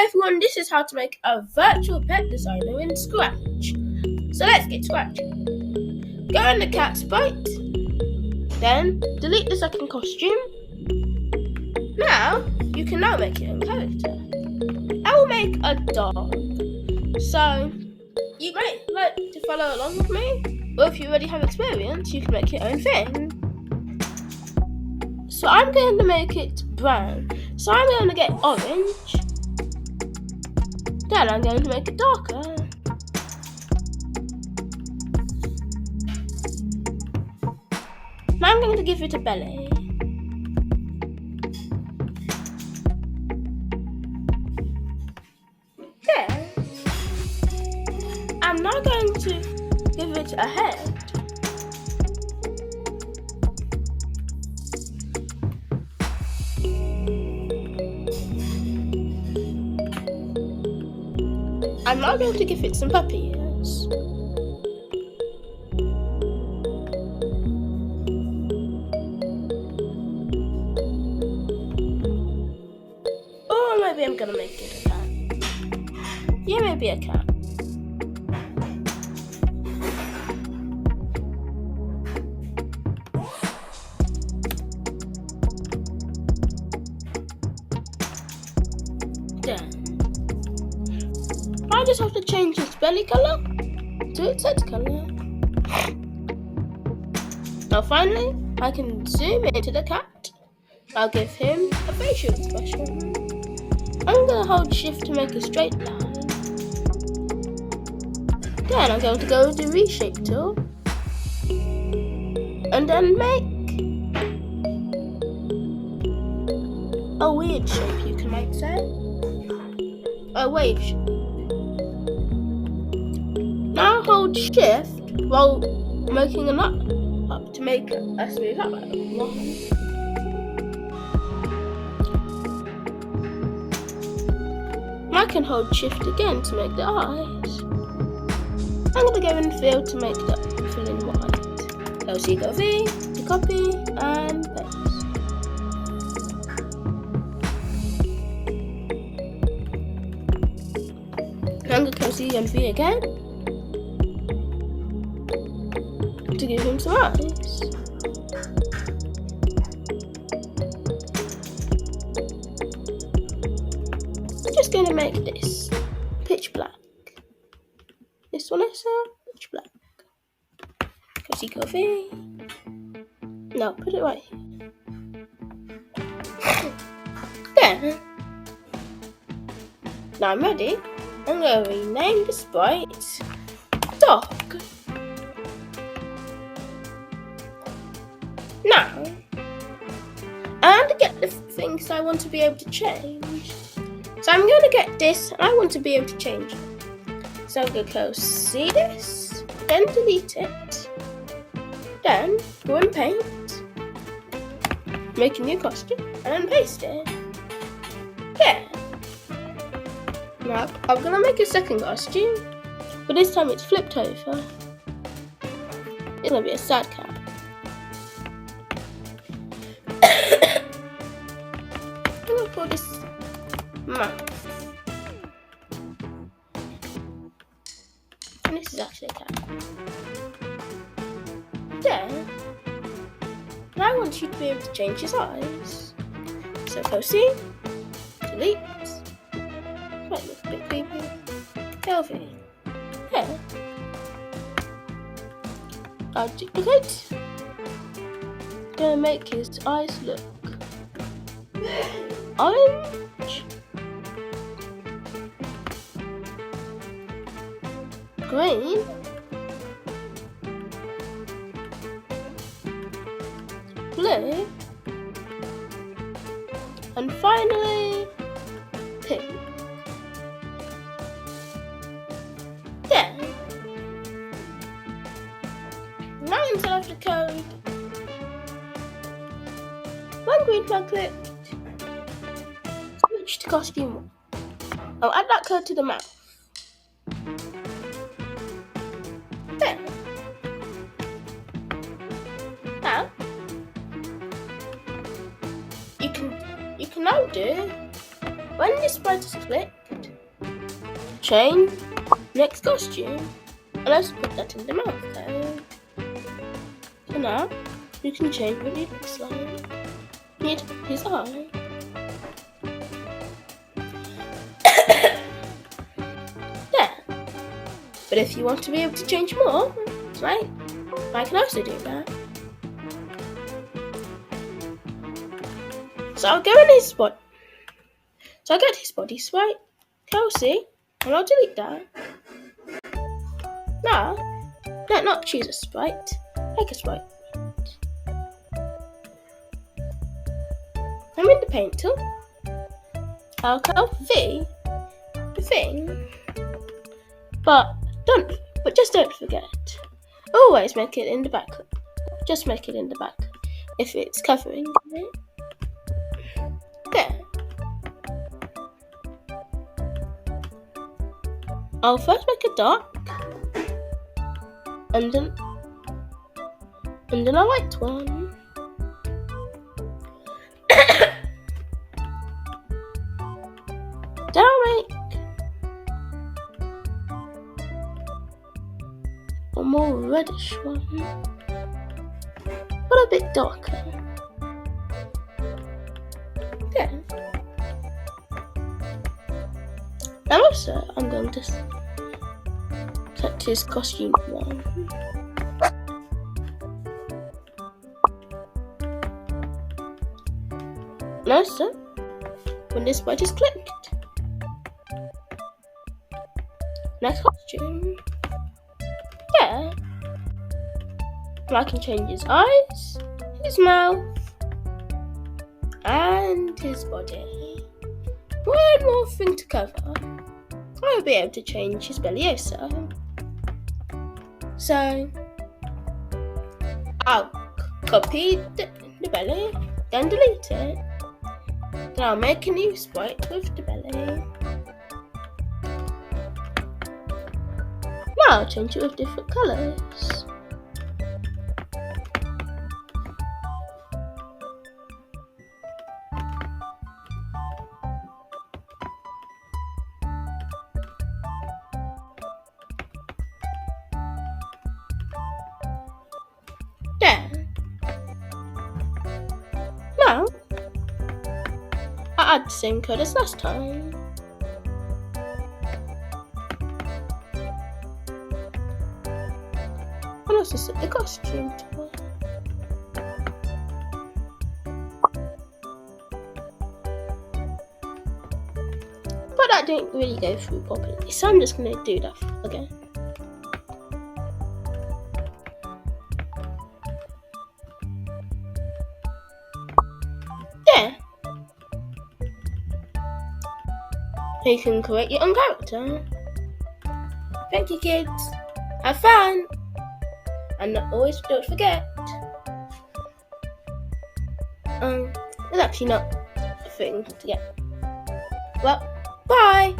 Hi everyone, this is how to make a virtual pet designer in Scratch. So let's get scratching. Go in the cat sprite, then delete the second costume. Now, you can now make your own character. I will make a dog. So, you might like to follow along with me, or if you already have experience, you can make your own thing. So I'm going to make it brown. So I'm going to get orange. Then I'm going to make it darker. Now I'm going to give it a belly. Then I'm now going to give it a head. I'm now going to give it some puppy ears. Or maybe I'm going to make it a cat. Yeah, maybe a cat. Then I just have to change its belly colour to its head colour. Now finally, I can zoom into the cat. I'll give him a facial expression. I'm going to hold shift to make a straight line. Then I'm going to go with the reshape tool. And then make a weird shape, you might say. A wave shape. Now hold shift while making a knot up to make a smooth outline. I can hold shift again to make the eyes. I'm going to go in fill to make the fill in white. LC go V to copy and paste. I'm going to go C and V again to give him some eyes. I'm just going to make this pitch black. This one I saw, pitch black. Go coffee. No, put it right here. There. Now I'm ready. I'm going to rename the sprite Dog. Now, and to get the things I want to be able to change. So I'm going to get this, and I want to be able to change it. So I'm going to go see this, then delete it, then go and paint, make a new costume, and then paste it. There. Now I'm going to make a second costume, but this time it's flipped over. It's going to be a sad cat. I'm going to call this mouth. And this is actually a cat. Then, I want you to be able to change his eyes. So go see, delete, might look a bit creepy, LV, there. I'll duplicate. Gonna make his eyes look orange, green, blue, and finally pink. Then, now inside of the code, one green flag clicked, switch to costume 1. I'll add that code to the mouth. There. Now, you can now do when this sprite is clicked, change next costume. And let's put that in the mouth code. So now you can change what he looks like. Need his eye. There. But if you want to be able to change more, right, I can also do that. So I'll go in his spot. So I'll get his body sprite, Kelsey, and I'll delete that. Now, not choose a sprite, make a sprite. I'm in the paint tool. I'll call V the thing. But just don't forget. Always make it in the back. Just make it in the back if it's covering it. There. I'll first make a dark and then a light one. Then I'll make a more reddish one, but a bit darker. There. And also, I'm going to set his costume one. And also, when this sprite is clicked, next costume. Yeah. And I can change his eyes, his mouth, and his body. One more thing to cover. I will be able to change his belly also. So I'll copy the belly, then delete it. Then I'll make a new sprite with the belly. Now I'll change it with different colours. There. Now I'll add the same code as last time. And also set the costume to it. But that didn't really go through properly, so I'm just going to do that again. There. You can create your own character. Thank you, kids. Have fun. And always don't forget. It's actually not a thing to get. Well, bye.